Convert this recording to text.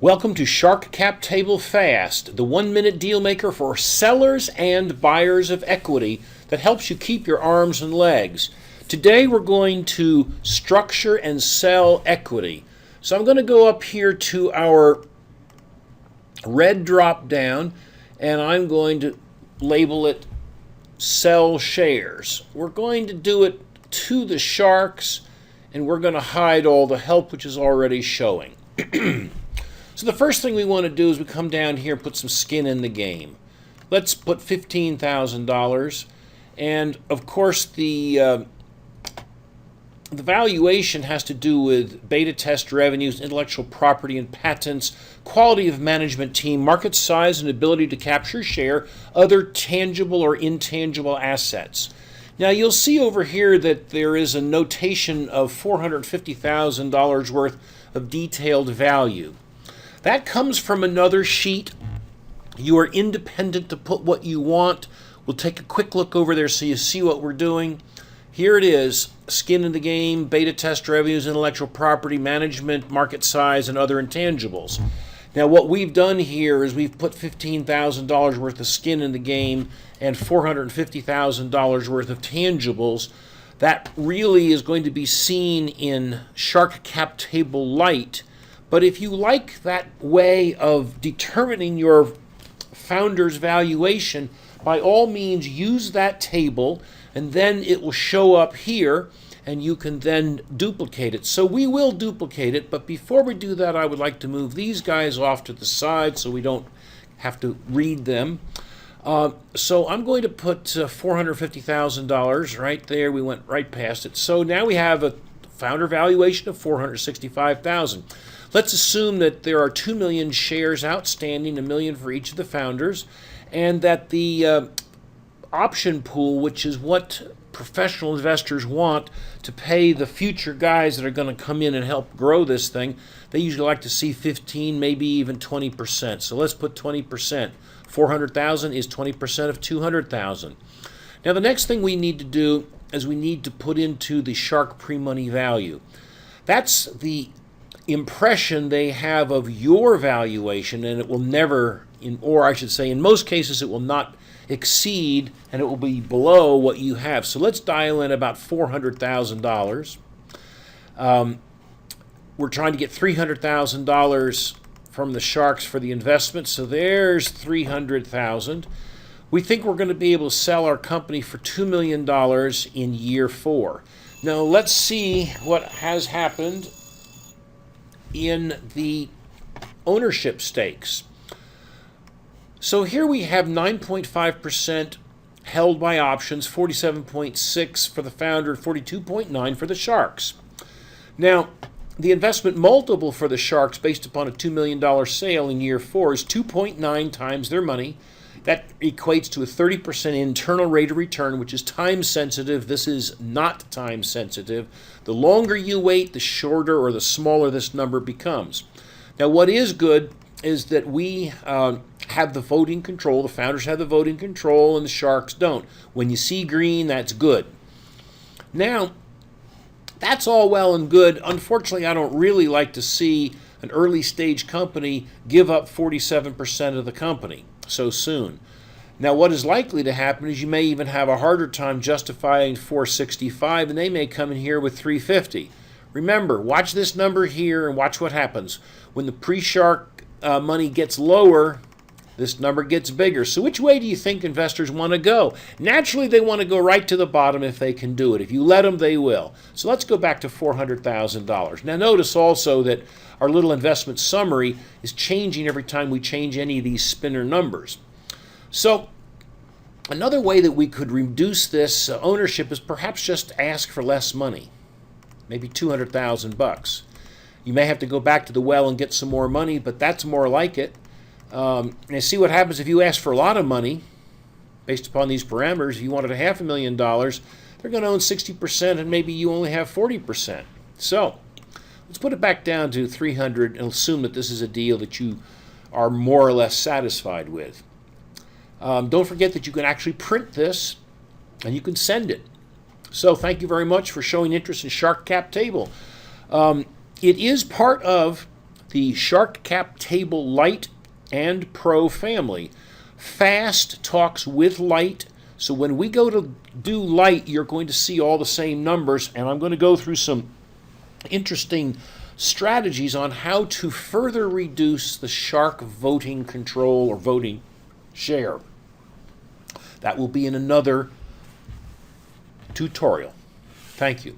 Welcome to Shark Cap Table Fast, the 1-minute deal maker for sellers and buyers of equity that helps you keep your arms and legs. Today we're going to structure and sell equity. So I'm going to go up here to our red drop down and I'm going to label it sell shares. We're going to do it to the sharks and we're going to hide all the help which is already showing. So the first thing we want to do is we come down here and put some skin in the game. Let's put $15,000, and of course the valuation has to do with beta test revenues, intellectual property and patents, quality of management team, market size and ability to capture share, other tangible or intangible assets. Now you'll see over here that there is a notation of $450,000 worth of detailed value. That comes from another sheet. You are independent to put what you want. We'll take a quick look over there so you see what we're doing. Here it is, skin in the game, beta test revenues, intellectual property, management, market size, and other intangibles. Now what we've done here is we've put $15,000 worth of skin in the game and $450,000 worth of tangibles. That really is going to be seen in Shark Cap Table Lite. But if you like that way of determining your founder's valuation, by all means use that table and then it will show up here and you can then duplicate it. So we will duplicate it, but before we do that I would like to move these guys off to the side so we don't have to read them. So I'm going to put $450,000 right there. We went right past it. So now we have a founder valuation of $465,000. Let's assume that there are 2 million shares outstanding, 1 million for each of the founders, and that the option pool, which is what professional investors want to pay the future guys that are going to come in and help grow this thing, they usually like to see 15, maybe even 20%. So let's put 20%. 400,000 is 20% of 200,000. Now the next thing we need to do is we need to put into the Shark pre-money value. That's the impression they have of your valuation, and it will never, or I should say in most cases it will not exceed and it will be below what you have. So let's dial in about $400,000. We're trying to get $300,000 from the sharks for the investment, so there's $300,000. We think we're going to be able to sell our company for $2 million in year 4. Now let's see what has happened in the ownership stakes. So here we have 9.5% held by options, 47.6 for the founder, 42.9 for the sharks. Now, the investment multiple for the sharks based upon a $2 million sale in year 4 is 2.9 times their money. That equates to a 30% internal rate of return, which is time sensitive. This is not time sensitive. The longer you wait, the shorter or the smaller this number becomes. Now, what is good is that we have the voting control. The founders have the voting control and the sharks don't. When you see green, that's good. Now, that's all well and good. Unfortunately, I don't really like to see an early stage company give up 47% of the company so soon. Now what is likely to happen is you may even have a harder time justifying 465 and they may come in here with 350. Remember, watch this number here and watch what happens. When the pre-shark money gets lower, this number gets bigger. So which way do you think investors want to go? Naturally, they want to go right to the bottom if they can do it. If you let them, they will. So let's go back to $400,000. Now notice also that our little investment summary is changing every time we change any of these spinner numbers. So another way that we could reduce this ownership is perhaps just ask for less money, maybe $200,000. You may have to go back to the well and get some more money, but that's more like it. And see what happens if you ask for a lot of money based upon these parameters. If you wanted $500,000, they're going to own 60% and maybe you only have 40%. So let's put it back down to 300 and assume that this is a deal that you are more or less satisfied with. Don't forget that you can actually print this and you can send it. So thank you very much for showing interest in Shark Cap Table. It is part of the Shark Cap Table Lite and Pro family. Fast talks with Lite. So when we go to do Lite, you're going to see all the same numbers, and I'm going to go through some interesting strategies on how to further reduce the shark voting control or voting share. That will be in another tutorial. Thank you.